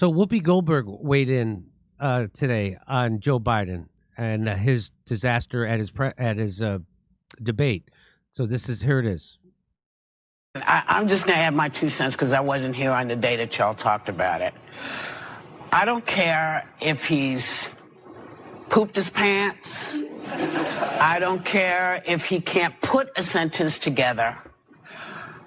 So Whoopi Goldberg weighed in today on Joe Biden and his disaster at his debate. So here it is. I'm just going to add my 2 cents because I wasn't here on the day that y'all talked about it. I don't care if he's pooped his pants. I don't care if he can't put a sentence together.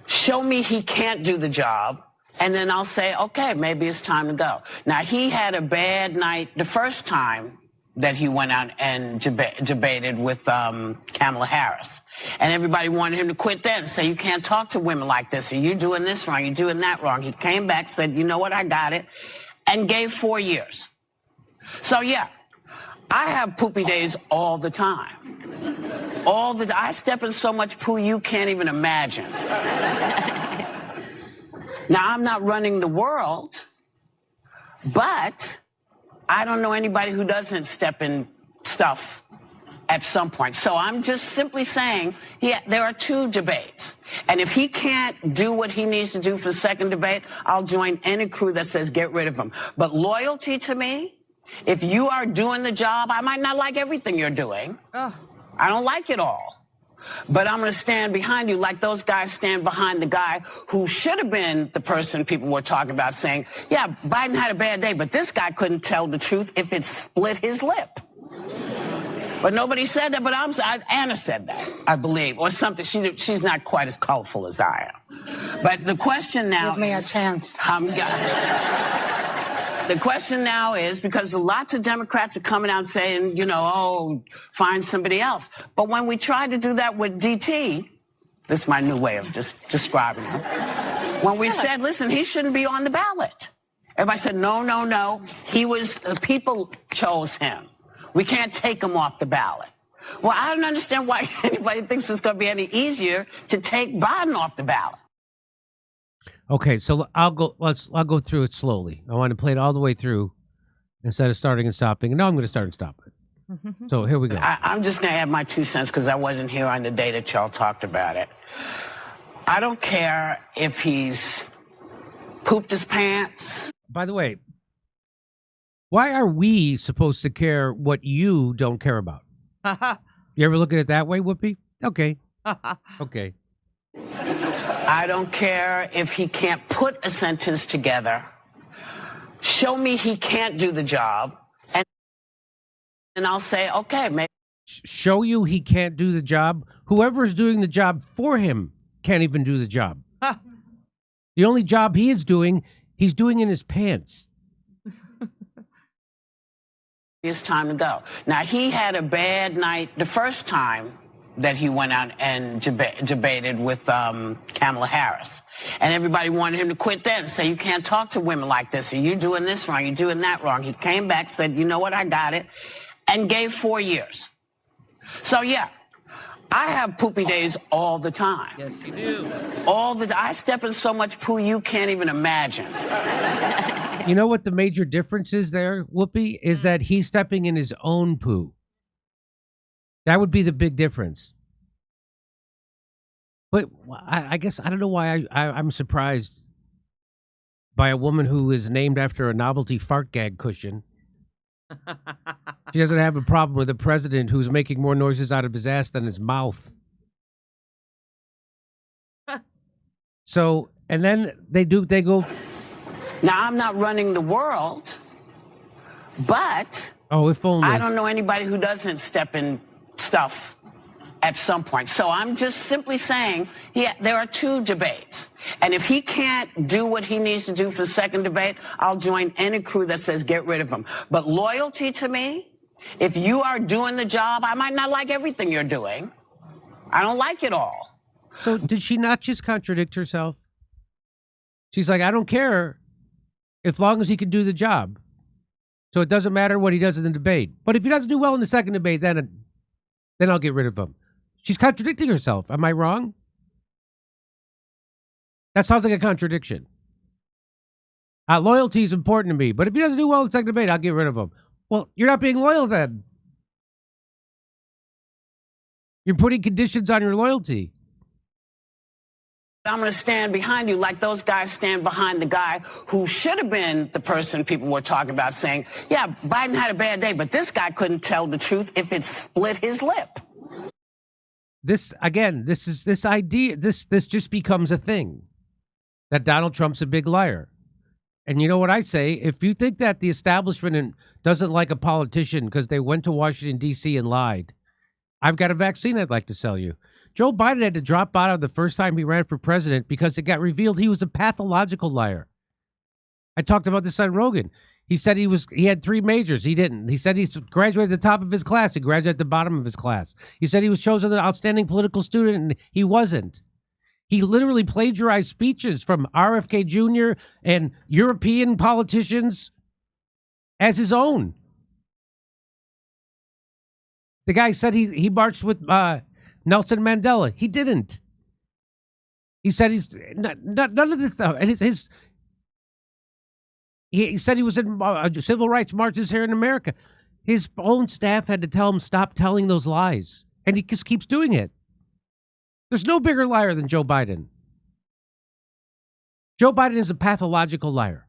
Show me he can't do the job, and then I'll say, okay, maybe it's time to go. Now, he had a bad night the first time that he went out and debated with Kamala Harris. And everybody wanted him to quit then and say, you can't talk to women like this, or you're doing this wrong, you're doing that wrong. He came back, said, you know what, I got it, and gave 4 years. So, yeah, I have poopy days all the time. I step in so much poo you can't even imagine. Now, I'm not running the world, but I don't know anybody who doesn't step in stuff at some point. So I'm just simply saying, there are 2 debates. And if he can't do what he needs to do for the second debate, I'll join any crew that says get rid of him. But loyalty to me, if you are doing the job, I might not like everything you're doing. Oh. I don't like it all. But I'm going to stand behind you like those guys stand behind the guy who should have been the person people were talking about saying, yeah, Biden had a bad day, but this guy couldn't tell the truth if it split his lip. But nobody said that, but Anna said that, I believe, or something. She's not quite as colorful as I am. But the question now Give me a chance. The question now is, because lots of Democrats are coming out saying, oh, find somebody else. But when we tried to do that with DT, this is my new way of just describing him. When we said, listen, he shouldn't be on the ballot. Everybody said, no. The people chose him. We can't take him off the ballot. Well, I don't understand why anybody thinks it's going to be any easier to take Biden off the ballot. Okay, so I'll go through it slowly. I want to play it all the way through instead of starting and stopping. No, I'm going to start and stop it. So here we go. I'm just going to add my 2 cents because I wasn't here on the day that y'all talked about it. I don't care if he's pooped his pants. By the way, why are we supposed to care what you don't care about? You ever look at it that way, Whoopi? Okay. Okay. I don't care if he can't put a sentence together. Show me he can't do the job, and I'll say, okay, maybe. Show you he can't do the job? Whoever is doing the job for him can't even do the job. The only job he is doing, he's doing in his pants. It's time to go. Now, he had a bad night the first time that he went out and debated with Kamala Harris. And everybody wanted him to quit then and say, you can't talk to women like this, or you're doing this wrong, you're doing that wrong. He came back, said, you know what, I got it, and gave 4 years. So, yeah, I have poopy days all the time. Yes, you do. I step in so much poo you can't even imagine. You know what the major difference is there, Whoopi? Is that he's stepping in his own poo. That would be the big difference. But I guess I don't know why I'm surprised by a woman who is named after a novelty fart gag cushion. She doesn't have a problem with a president who's making more noises out of his ass than his mouth. So, and then they go. Now, I'm not running the world, but oh, if only. I don't know anybody who doesn't step in stuff at some point. So I'm just simply saying, there are 2 debates. And if he can't do what he needs to do for the second debate, I'll join any crew that says get rid of him. But loyalty to me, if you are doing the job, I might not like everything you're doing. I don't like it all. So did she not just contradict herself? She's like, I don't care as long as he can do the job. So it doesn't matter what he does in the debate. But if he doesn't do well in the second debate, then I'll get rid of him. She's contradicting herself. Am I wrong? That sounds like a contradiction. Loyalty is important to me, but if he doesn't do well in the second debate, I'll get rid of him. Well, you're not being loyal then. You're putting conditions on your loyalty. I'm going to stand behind you like those guys stand behind the guy who should have been the person people were talking about saying, yeah, Biden had a bad day, but this guy couldn't tell the truth if it split his lip. This idea, this just becomes a thing that Donald Trump's a big liar. And you know what I say? If you think that the establishment doesn't like a politician because they went to Washington, D.C. and lied, I've got a vaccine I'd like to sell you. Joe Biden had to drop out of the first time he ran for president because it got revealed he was a pathological liar. I talked about this on Rogan. He said he had 3 majors. He didn't. He said he graduated at the top of his class. He graduated at the bottom of his class. He said he was chosen the outstanding political student, and he wasn't. He literally plagiarized speeches from RFK Jr. and European politicians as his own. The guy said he marched with Nelson Mandela. He didn't. He said none of this stuff. And he said he was in civil rights marches here in America. His own staff had to tell him stop telling those lies. And he just keeps doing it. There's no bigger liar than Joe Biden. Joe Biden is a pathological liar.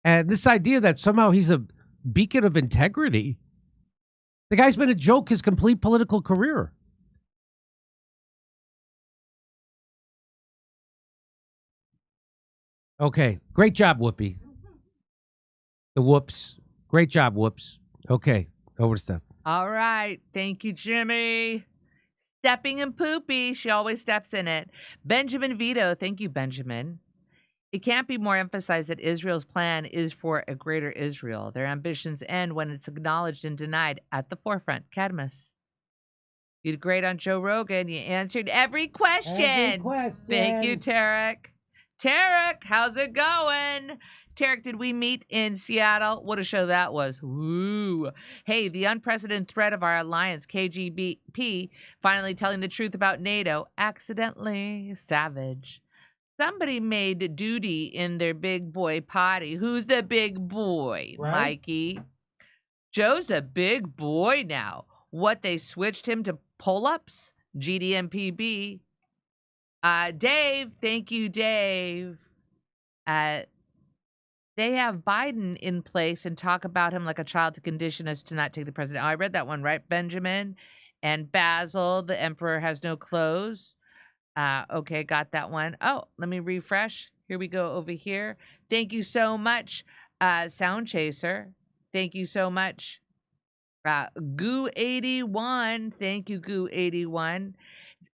And this idea that somehow he's a beacon of integrity, the guy's been a joke his complete political career. Okay, great job, Whoopi. The whoops. Great job, whoops. Okay, over to Steph. All right. Thank you, Jimmy. Stepping in poopy. She always steps in it. Benjamin Vito. Thank you, Benjamin. It can't be more emphasized that Israel's plan is for a greater Israel. Their ambitions end when it's acknowledged and denied at the forefront. Cadmus. You did great on Joe Rogan. You answered every question. Thank you, Tarek. Tarek, how's it going? Tarek, did we meet in Seattle? What a show that was. Woo. Hey, the unprecedented threat of our alliance, KGB, finally telling the truth about NATO. Accidentally. Savage. Somebody made duty in their big boy potty. Who's the big boy, right? Mikey? Joe's a big boy now. What, they switched him to pull-ups? GDMPB. Dave, thank you, Dave. They have Biden in place and talk about him like a child to condition us to not take the president. Oh, I read that one, right, Benjamin? And Basil, the emperor has no clothes. Okay, got that one. Oh, let me refresh. Here we go over here. Thank you so much, Sound Chaser. Thank you so much. Goo81. Thank you, Goo81.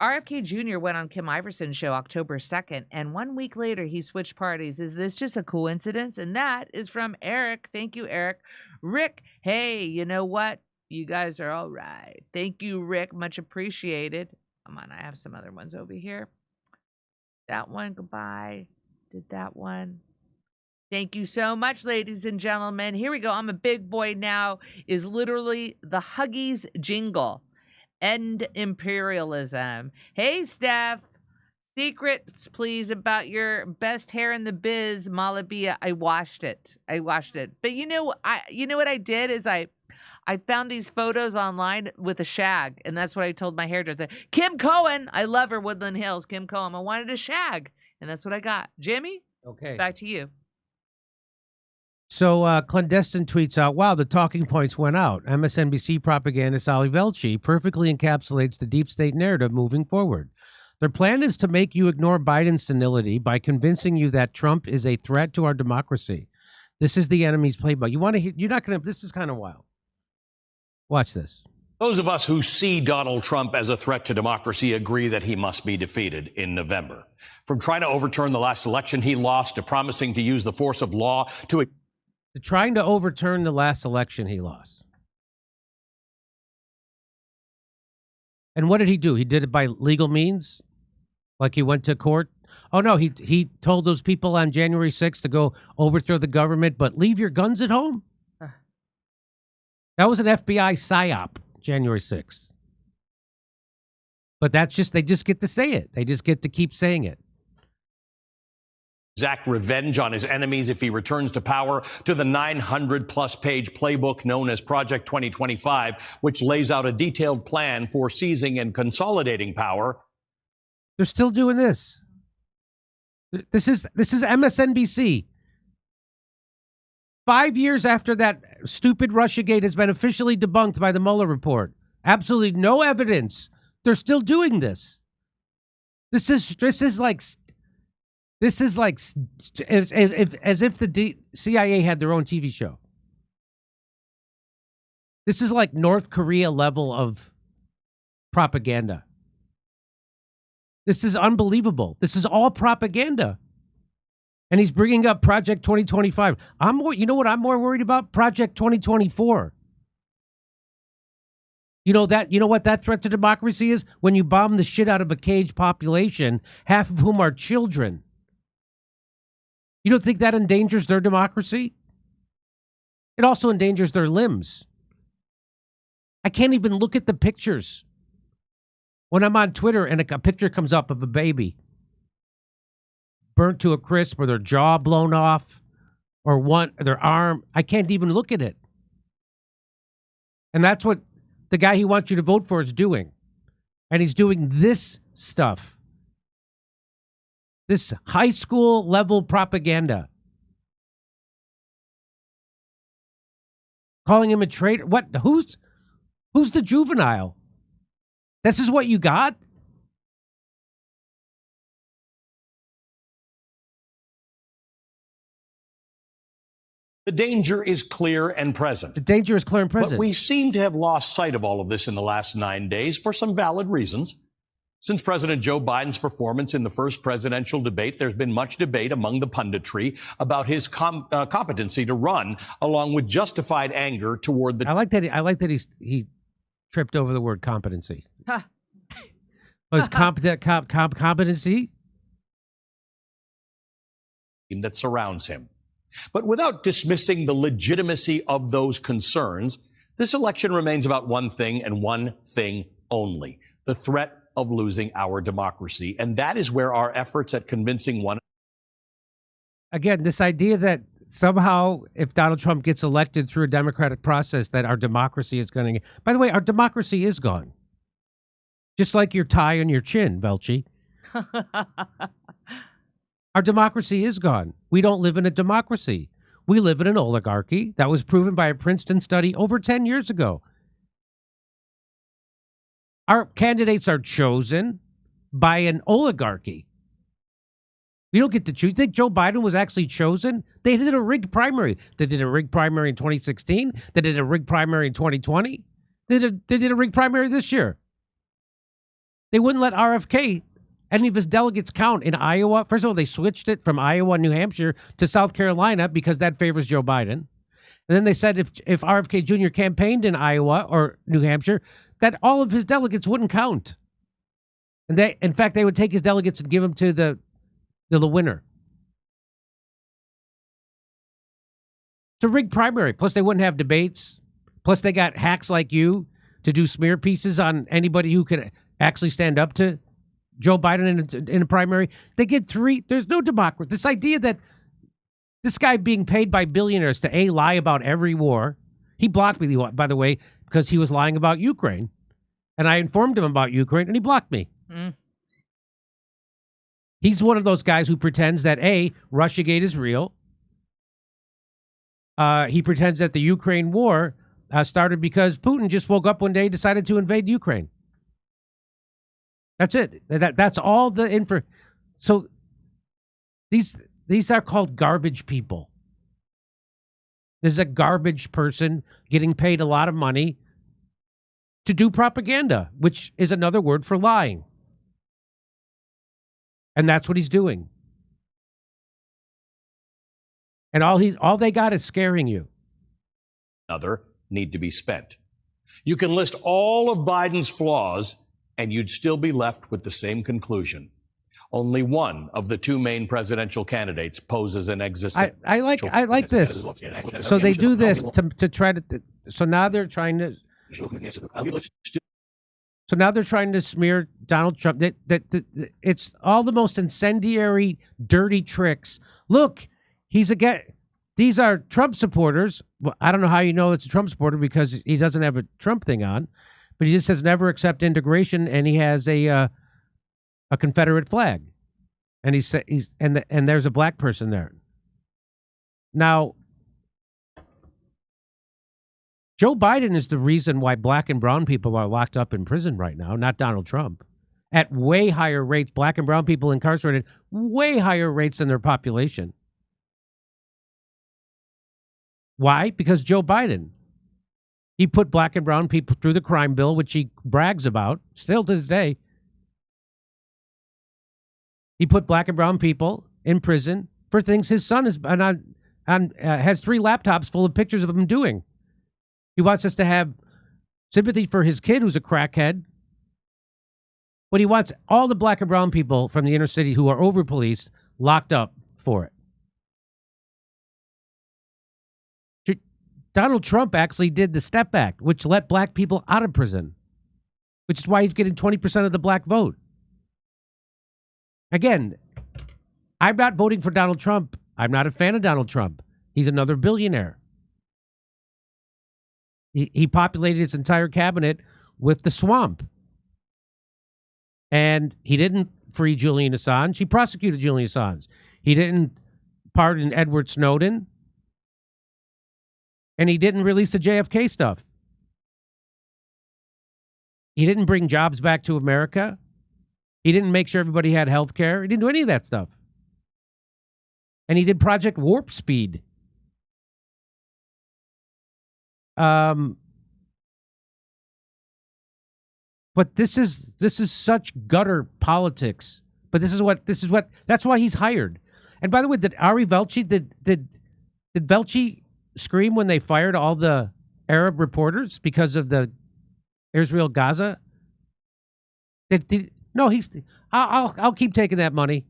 RFK Jr. went on Kim Iverson's show October 2nd, and 1 week later he switched parties. Is this just a coincidence? And that is from Eric. Thank you, Eric. Rick, hey, you know what? You guys are all right. Thank you, Rick. Much appreciated. Come on, I have some other ones over here. That one, goodbye. Did that one. Thank you so much, ladies and gentlemen. Here we go. I'm a big boy now is literally the Huggies jingle. End imperialism. Hey, Steph. Secrets, please, about your best hair in the biz, Malabia. I washed it. But you know what I did is I found these photos online with a shag, and that's what I told my hairdresser. Kim Cohen, I love her, Woodland Hills. Kim Cohen, I wanted a shag, and that's what I got. Jimmy, okay, back to you. So Clandestine tweets out, wow, the talking points went out. MSNBC propagandist Ali Velshi perfectly encapsulates the deep state narrative moving forward. Their plan is to make you ignore Biden's senility by convincing you that Trump is a threat to our democracy. This is the enemy's playbook. You want to hear, you're not going to, this is kind of wild. Watch this. Those of us who see Donald Trump as a threat to democracy agree that he must be defeated in November. From trying to overturn the last election he lost to promising to use the force of law to trying to overturn the last election he lost. And what did he do? He did it by legal means? Like he went to court? Oh, no, he told those people on January 6th to go overthrow the government, but leave your guns at home? That was an FBI psyop, January 6th. But that's just, they just get to say it. They just get to keep saying it. exact revenge on his enemies if he returns to power, to the 900-plus page playbook known as Project 2025, which lays out a detailed plan for seizing and consolidating power They're still doing this. This is MSNBC. 5 years after that stupid Russiagate has been officially debunked by the Mueller report. Absolutely no evidence. They're still doing this. This is like as if the CIA had their own TV show. This is like North Korea level of propaganda. This is unbelievable. This is all propaganda. And he's bringing up Project 2025. You know what I'm more worried about? Project 2024. You know what that threat to democracy is? When you bomb the shit out of a caged population, half of whom are children. You don't think that endangers their democracy? It also endangers their limbs. I can't even look at the pictures. When I'm on Twitter and a picture comes up of a baby burnt to a crisp or their jaw blown off or their arm, I can't even look at it. And that's what the guy he wants you to vote for is doing. And he's doing this stuff. This high school level propaganda. Calling him a traitor. What? Who's the juvenile? This is what you got? The danger is clear and present. The danger is clear and present. But we seem to have lost sight of all of this in the last 9 days for some valid reasons. Since President Joe Biden's performance in the first presidential debate, there's been much debate among the punditry about his competency to run, along with justified anger toward the... I like that he tripped over the word competency. Huh. Was competency? That surrounds him. But without dismissing the legitimacy of those concerns, this election remains about one thing and one thing only: the threat of losing our democracy. And that is where our efforts at convincing one... Again, this idea that somehow if Donald Trump gets elected through a democratic process, that our democracy is going to... By the way, our democracy is gone. Just like your tie on your chin, Velchie. Our democracy is gone. We don't live in a democracy. We live in an oligarchy. That was proven by a Princeton study over 10 years ago. Our candidates are chosen by an oligarchy. We don't get to choose. You think Joe Biden was actually chosen? They did a rigged primary. They did a rigged primary in 2016. They did a rigged primary in 2020. They did a rigged primary this year. They wouldn't let RFK, any of his delegates, count in Iowa. First of all, they switched it from Iowa and New Hampshire to South Carolina because that favors Joe Biden. And then they said if RFK Jr. campaigned in Iowa or New Hampshire, that all of his delegates wouldn't count. And in fact, they would take his delegates and give them to the winner. It's a rigged primary. Plus, they wouldn't have debates. Plus, they got hacks like you to do smear pieces on anybody who could actually stand up to Joe Biden in a primary. They get three. There's no democracy. This idea that this guy being paid by billionaires to lie about every war. He blocked me, by the way, because he was lying about Ukraine. And I informed him about Ukraine, and he blocked me. Mm. He's one of those guys who pretends that, A, Russiagate is real. He pretends that the Ukraine war started because Putin just woke up one day and decided to invade Ukraine. That's it. That's all the info. So these are called garbage people. This is a garbage person getting paid a lot of money to do propaganda, which is another word for lying. And that's what he's doing. And all they got is scaring you. Another need to be spent. You can list all of Biden's flaws, and you'd still be left with the same conclusion. Only one of the two main presidential candidates poses an existential. I like this. So they do this to try to. So now they're trying to. So now they're trying to smear Donald Trump. It's all the most incendiary, dirty tricks. Look, these are Trump supporters. Well, I don't know how you know it's a Trump supporter because he doesn't have a Trump thing on, but he just says never accept integration, and he has a a Confederate flag, and and there's a black person there. Now, Joe Biden is the reason why black and brown people are locked up in prison right now, not Donald Trump. At way higher rates, black and brown people incarcerated, way higher rates than their population. Why? Because Joe Biden. He put black and brown people through the crime bill, which he brags about, still to this day. He put black and brown people in prison for things his son has 3 laptops full of pictures of him doing. He wants us to have sympathy for his kid who's a crackhead. But he wants all the black and brown people from the inner city who are over-policed locked up for it. Donald Trump actually did the STEP Act, which let black people out of prison, which is why he's getting 20% of the black vote. Again, I'm not voting for Donald Trump. I'm not a fan of Donald Trump. He's another billionaire. He populated his entire cabinet with the swamp. And he didn't free Julian Assange. He prosecuted Julian Assange. He didn't pardon Edward Snowden. And he didn't release the JFK stuff. He didn't bring jobs back to America. He didn't make sure everybody had health care. He didn't do any of that stuff. And he did Project Warp Speed. But this is such gutter politics. But that's why he's hired. And by the way, did Ari Velci did Velci scream when they fired all the Arab reporters because of the Israel Gaza? No, I'll keep taking that money.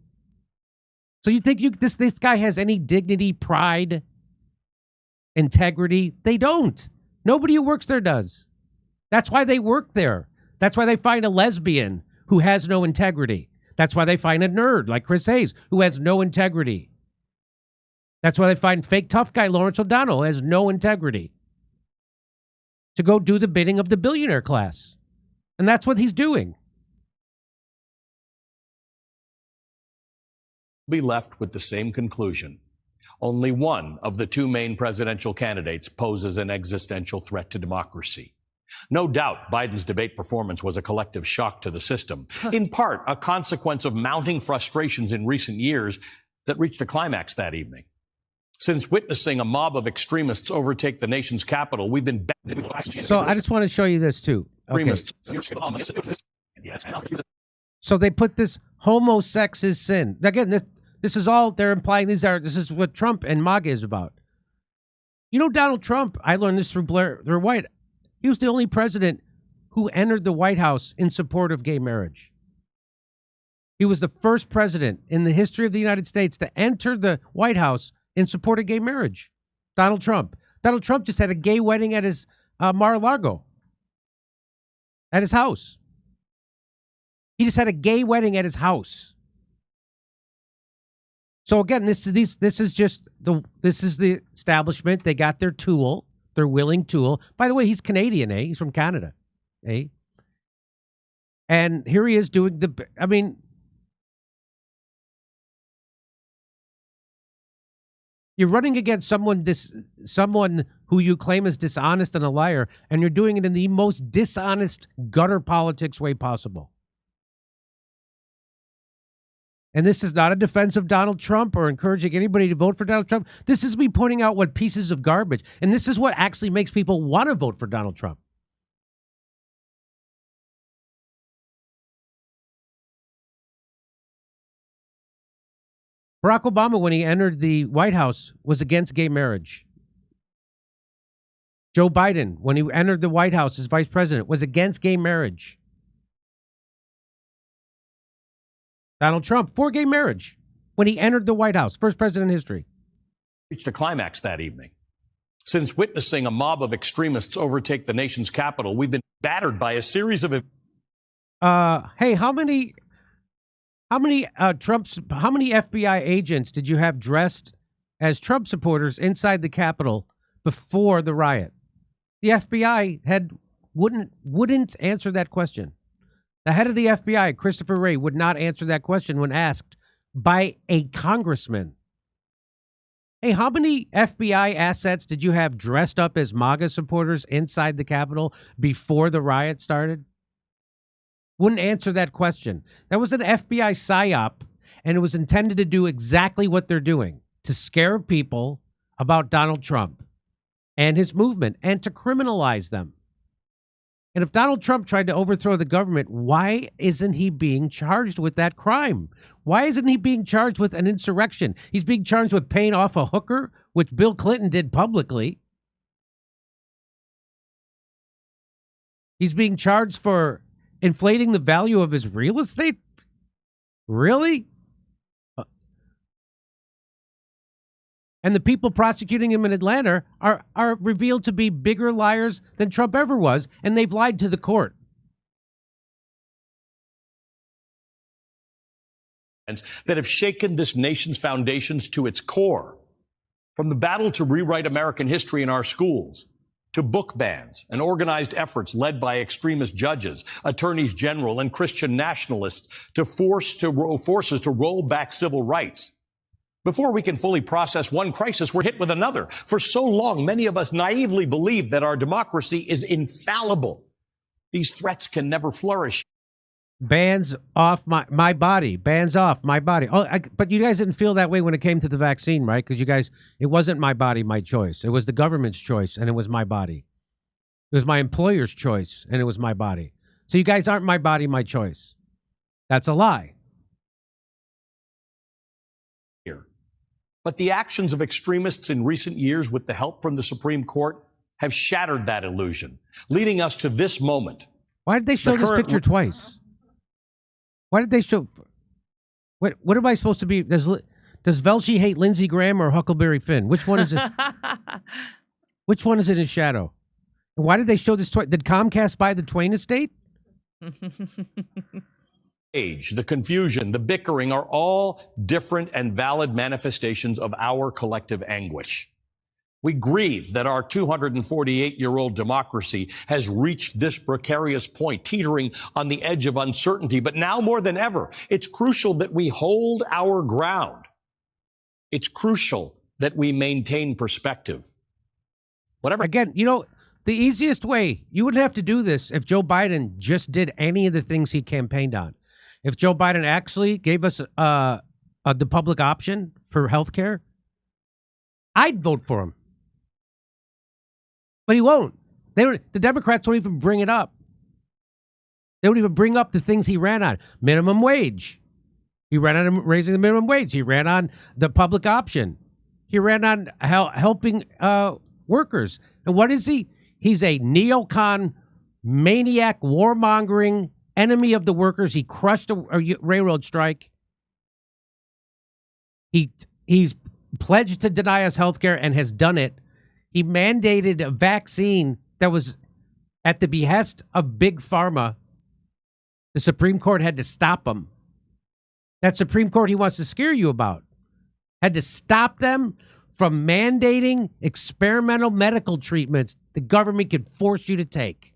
So you think this guy has any dignity, pride, integrity? They don't. Nobody who works there does. That's why they work there. That's why they find a lesbian who has no integrity. That's why they find a nerd like Chris Hayes who has no integrity. That's why they find fake tough guy Lawrence O'Donnell who has no integrity to go do the bidding of the billionaire class. And that's what he's doing. Be left with the same conclusion. Only one of the 2 main presidential candidates poses an existential threat to democracy. No doubt Biden's debate performance was a collective shock to the system, in part a consequence of mounting frustrations in recent years that reached a climax that evening. Since witnessing a mob of extremists overtake the nation's capital, we've been... So I just want to show you this too. Okay. So they put this homo sex is sin. Again, this is all they're implying. This is what Trump and MAGA is about. You know, Donald Trump, I learned this through Blair White. He was the only president who entered the White House in support of gay marriage. He was the first president in the history of the United States to enter the White House in support of gay marriage. Donald Trump. Donald Trump just had a gay wedding at his Mar-a-Lago, at his house. He just had a gay wedding at his house. So again, this is the establishment. They got their tool, their willing tool. By the way, he's Canadian, eh? He's from Canada, eh? And here he is doing you're running against someone who you claim is dishonest and a liar, and you're doing it in the most dishonest gutter politics way possible. And this is not a defense of Donald Trump or encouraging anybody to vote for Donald Trump. This is me pointing out what pieces of garbage. And this is what actually makes people want to vote for Donald Trump. Barack Obama, when he entered the White House, was against gay marriage. Joe Biden, when he entered the White House as vice president, was against gay marriage. Donald Trump, for gay marriage, when he entered the White House, first president in history. Reached a climax that evening. Since witnessing a mob of extremists overtake the nation's capital, we've been battered by a series of... Hey, how many FBI agents did you have dressed as Trump supporters inside the Capitol before the riot? The FBI wouldn't answer that question. The head of the FBI, Christopher Wray, would not answer that question when asked by a congressman. Hey, how many FBI assets did you have dressed up as MAGA supporters inside the Capitol before the riot started? Wouldn't answer that question. That was an FBI psyop, and it was intended to do exactly what they're doing, to scare people about Donald Trump and his movement and to criminalize them. And if Donald Trump tried to overthrow the government, why isn't he being charged with that crime? Why isn't he being charged with an insurrection? He's being charged with paying off a hooker, which Bill Clinton did publicly. He's being charged for inflating the value of his real estate? Really? And the people prosecuting him in Atlanta are revealed to be bigger liars than Trump ever was, and they've lied to the court. That have shaken this nation's foundations to its core. From the battle to rewrite American history in our schools, to book bans and organized efforts led by extremist judges, attorneys general, and Christian nationalists to forces to roll back civil rights. Before we can fully process one crisis, we're hit with another. For so long, many of us naively believe that our democracy is infallible. These threats can never flourish. Bans off my body. Bans off my body. Oh, but you guys didn't feel that way when it came to the vaccine, right? Because you guys, it wasn't my body, my choice. It was the government's choice, and it was my body. It was my employer's choice, and it was my body. So you guys aren't my body, my choice. That's a lie. But the actions of extremists in recent years, with the help from the Supreme Court, have shattered that illusion, leading us to this moment. Why did they show this picture twice? Why did they show? What am I supposed to be? Does Velshi hate Lindsey Graham or Huckleberry Finn? Which one is it? Which one is it in shadow? And why did they show this twice? Did Comcast buy the Twain estate? The confusion, the bickering are all different and valid manifestations of our collective anguish. We grieve that our 248-year-old democracy has reached this precarious point, teetering on the edge of uncertainty. But now more than ever, it's crucial that we hold our ground. It's crucial that we maintain perspective. Again, you know, the easiest way, you wouldn't have to do this if Joe Biden just did any of the things he campaigned on. If Joe Biden actually gave us the public option for health care, I'd vote for him. But he won't. The Democrats won't even bring it up. They won't even bring up the things he ran on. Minimum wage. He ran on raising the minimum wage. He ran on the public option. He ran on helping workers. And what is he? He's a neocon, maniac, warmongering, enemy of the workers. He crushed a railroad strike. He's pledged to deny us health care and has done it. He mandated a vaccine that was at the behest of Big Pharma. The Supreme Court had to stop him. That Supreme Court he wants to scare you about had to stop them from mandating experimental medical treatments the government could force you to take.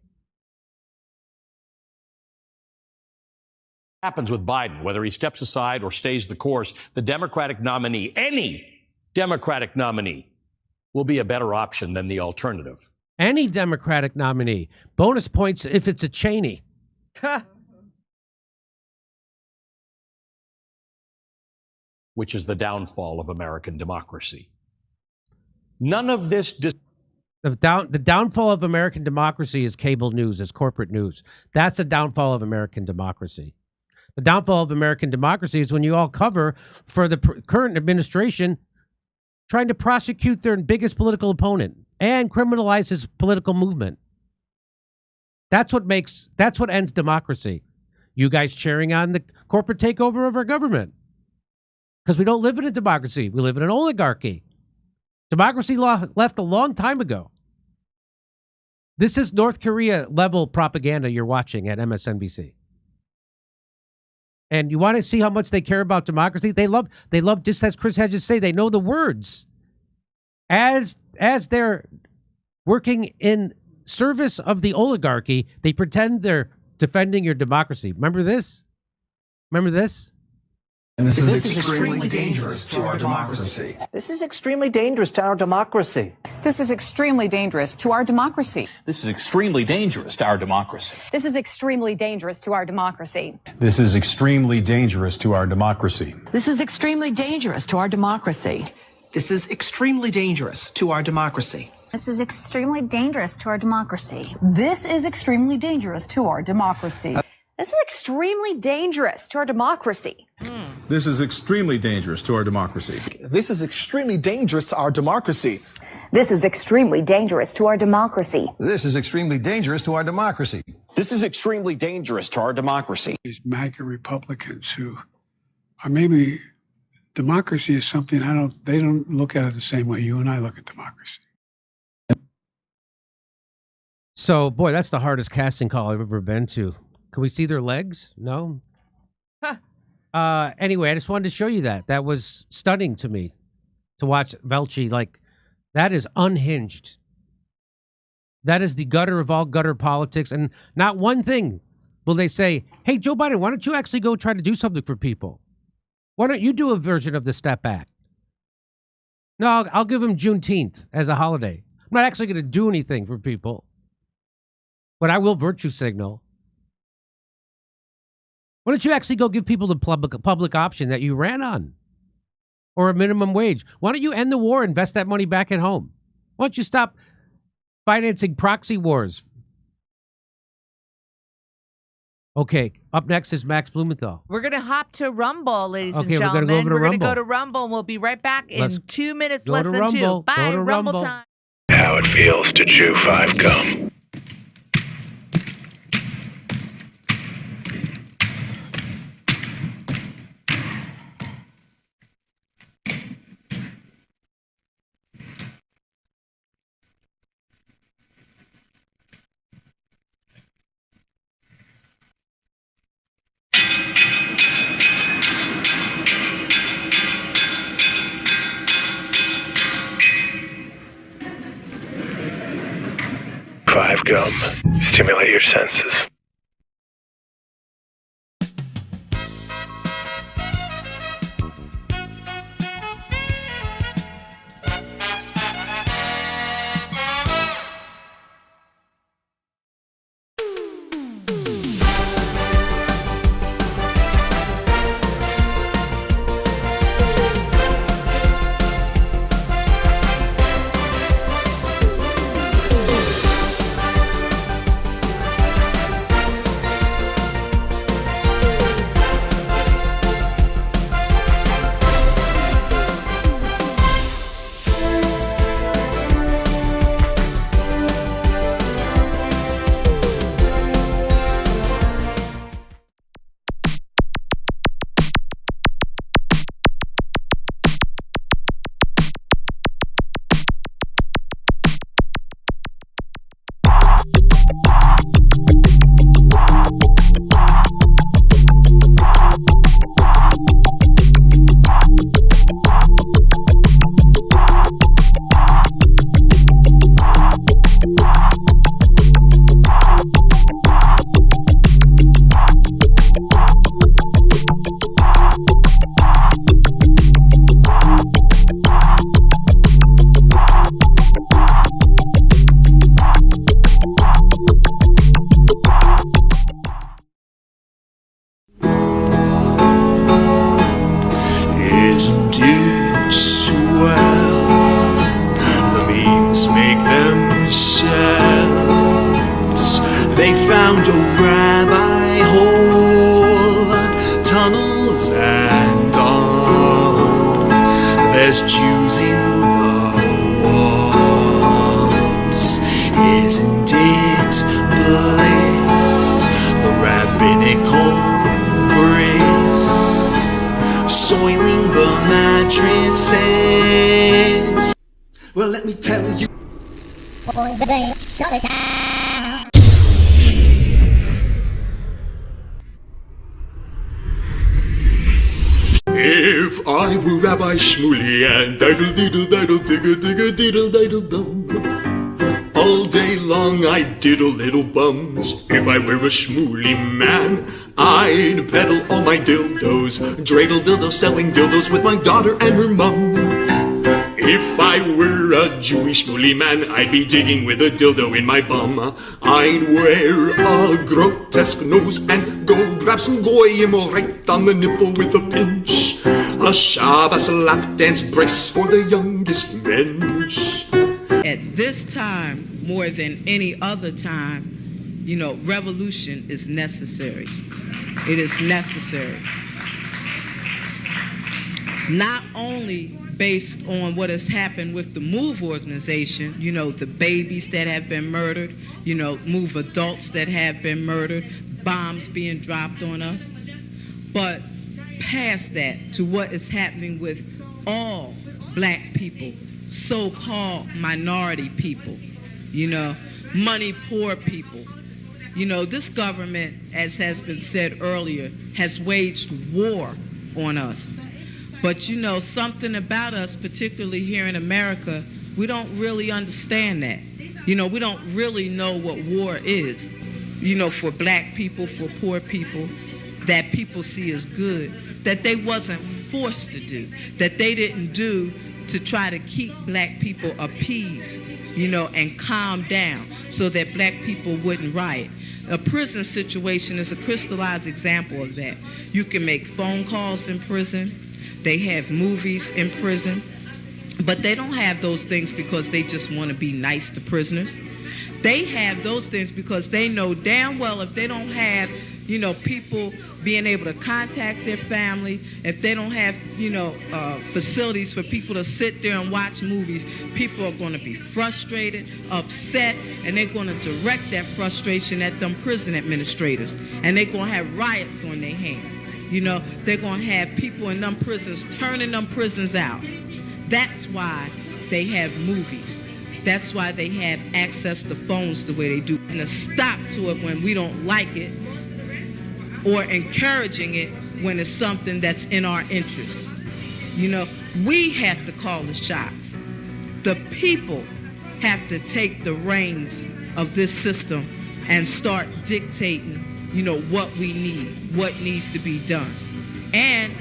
Happens with Biden, whether he steps aside or stays the course, the Democratic nominee, any Democratic nominee, will be a better option than the alternative. Any Democratic nominee. Bonus points if it's a Cheney. Which is the downfall of American democracy. None of this... The downfall of American democracy is cable news, is corporate news. That's the downfall of American democracy. The downfall of American democracy is when you all cover for the current administration trying to prosecute their biggest political opponent and criminalize his political movement. That's what ends democracy. You guys cheering on the corporate takeover of our government. Because we don't live in a democracy. We live in an oligarchy. Democracy left a long time ago. This is North Korea level propaganda you're watching at MSNBC. And you want to see how much they care about democracy? They love, just as Chris Hedges say, they know the words. As they're working in service of the oligarchy, they pretend they're defending your democracy. Remember this? Remember this? And this is extremely dangerous to our democracy. This is extremely dangerous to our democracy. This is extremely dangerous to our democracy. This is extremely dangerous to our democracy. This is extremely dangerous to our democracy. This is extremely dangerous to our democracy. This is extremely dangerous to our democracy. This is extremely dangerous to our democracy. This is extremely dangerous to our democracy. This is extremely dangerous to our democracy. This is extremely dangerous to our democracy. This is extremely dangerous to our democracy. This is extremely dangerous to our democracy. This is extremely dangerous to our democracy. This is extremely dangerous to our democracy. This is extremely dangerous to our democracy. These MAGA Republicans who are maybe democracy is something they don't look at it the same way you and I look at democracy. So, boy, that's the hardest casting call I've ever been to. Can we see their legs? No? Huh. Anyway, I just wanted to show you that. That was stunning to me to watch Velchi. Like, that is unhinged. That is the gutter of all gutter politics. And not one thing will they say, hey, Joe Biden, why don't you actually go try to do something for people? Why don't you do a version of the Step Back? No, I'll give him Juneteenth as a holiday. I'm not actually going to do anything for people. But I will virtue signal. Why don't you actually go give people the public option that you ran on? Or a minimum wage? Why don't you end the war and invest that money back at home? Why don't you stop financing proxy wars? Okay, up next is Max Blumenthal. We're going to hop to Rumble, ladies and Okay, gentlemen. we're going to go go to Rumble, and we'll be right back in 2 minutes, go less to than Rumble. 2. Bye, Go to Rumble Rumble. time. How it feels to chew 5 gum. Gum. Stimulate your senses. Well, let me tell you. Shut it down. If I were Rabbi Shmuley and diddle diddle diddle digga digga diddle diddle dum, All day long I diddle little bums. If I were a schmooly man, I'd peddle all my dildos. Dreidel dildos, selling dildos with my daughter and her mum. If I were a Jewish schmooly man, I'd be digging with a dildo in my bum. I'd wear a grotesque nose and go grab some goyim right on the nipple with a pinch. A Shabbos lap dance brace for the youngest mensch. At this time, more than any other time, you know, revolution is necessary. It is necessary. Not only based on what has happened with the MOVE organization, you know, the babies that have been murdered, you know, MOVE adults that have been murdered, bombs being dropped on us, but past that to what is happening with all black people, so-called minority people, you know, money poor people. You know, this government, as has been said earlier, has waged war on us. But you know, something about us, particularly here in America, we don't really understand that. You know, we don't really know what war is. You know, for black people, for poor people, that people see as good, that they wasn't forced to do, that they didn't do to try to keep black people appeased, you know, and calm down so that black people wouldn't riot. A prison situation is a crystallized example of that. You can make phone calls in prison. They have movies in prison, but they don't have those things because they just want to be nice to prisoners. They have those things because they know damn well if they don't have, you know, people being able to contact their family, if they don't have, you know, facilities for people to sit there and watch movies, people are going to be frustrated, upset, and they're going to direct that frustration at them prison administrators. And they're going to have riots on their hands. You know, they're going to have people in them prisons turning them prisons out. That's why they have movies. That's why they have access to phones the way they do. And a stop to it when we don't like it, or encouraging it when it's something that's in our interest. You know, we have to call the shots. The people have to take the reins of this system and start dictating, you know, what we need, what needs to be done. And,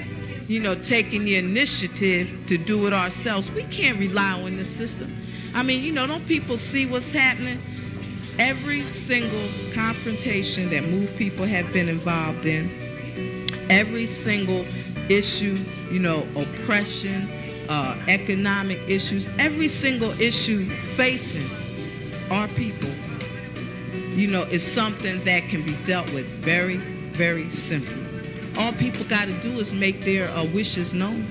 you know, taking the initiative to do it ourselves. We can't rely on this system. I mean, you know, don't people see what's happening? Every single confrontation that MOVE people have been involved in, every single issue, you know, oppression, economic issues, every single issue facing our people, you know, is something that can be dealt with very, very simply. All people got to do is make their wishes known.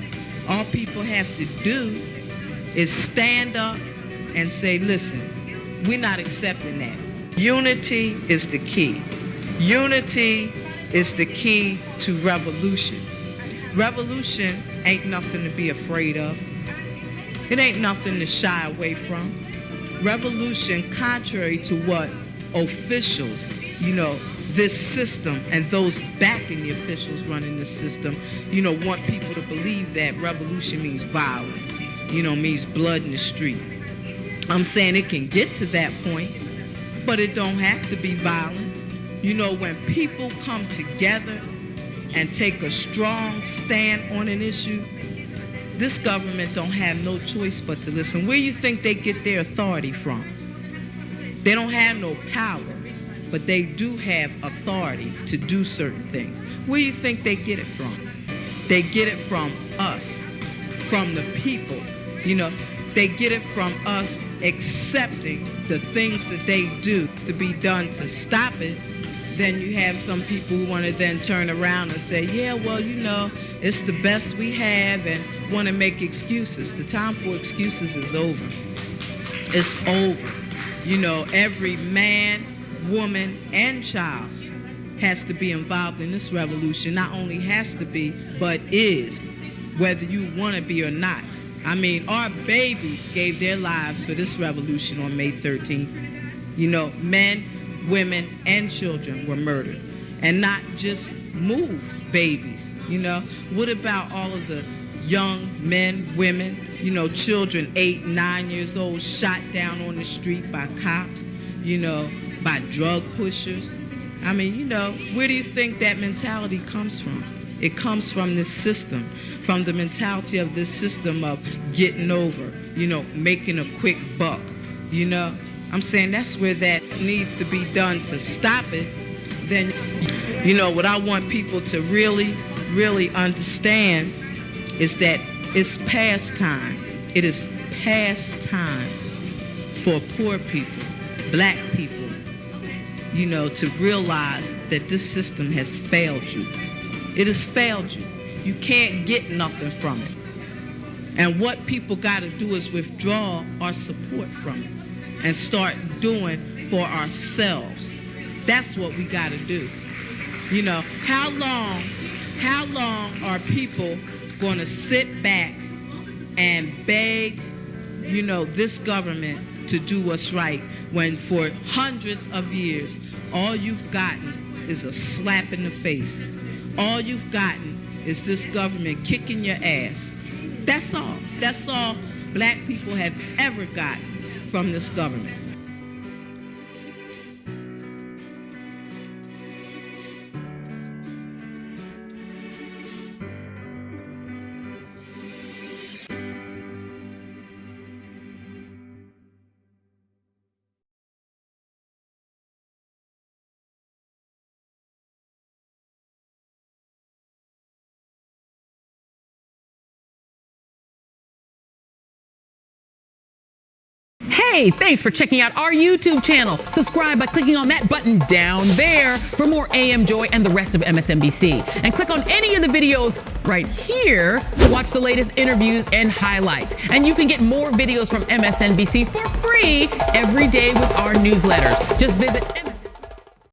All people have to do is stand up and say, listen, we're not accepting that. Unity is the key. Unity is the key to revolution. Revolution ain't nothing to be afraid of. It ain't nothing to shy away from. Revolution, contrary to what officials, you know, this system and those backing the officials running the system, you know, want people to believe that revolution means violence, you know, means blood in the street. I'm saying it can get to that point, but it don't have to be violent. You know, when people come together and take a strong stand on an issue, this government don't have no choice but to listen. Where you think they get their authority from? They don't have no power, but they do have authority to do certain things. Where you think they get it from? They get it from us, from the people. You know, they get it from us accepting the things that they do to be done to stop it. Then you have some people who want to then turn around and say, yeah, well, you know, it's the best we have, and want to make excuses. The time for excuses is over. It's over. You know, every man, woman, and child has to be involved in this revolution. Not only has to be, but is, whether you want to be or not. I mean, our babies gave their lives for this revolution on May 13th. You know, men, women, and children were murdered. And not just MOVE babies, you know. What about all of the young men, women, you know, children 8, 9 years old shot down on the street by cops, you know, by drug pushers. I mean, you know, where do you think that mentality comes from? It comes from this system, from the mentality of this system of getting over, you know, making a quick buck, you know. I'm saying that's where that needs to be done to stop it. Then, you know, what I want people to really, really understand is that it's past time. It is past time for poor people, black people, you know, to realize that this system has failed you. It has failed you. You can't get nothing from it. And what people got to do is withdraw our support from it and start doing for ourselves. That's what we got to do. You know, how long are people going to sit back and beg, you know, this government to do what's right when for hundreds of years all you've gotten is a slap in the face? All you've gotten is this government kicking your ass. That's all. That's all black people have ever gotten from this government. Hey, thanks for checking out our YouTube channel. Subscribe by clicking on that button down there for more AM Joy and the rest of MSNBC. And click on any of the videos right here to watch the latest interviews and highlights. And you can get more videos from MSNBC for free every day with our newsletter. Just visit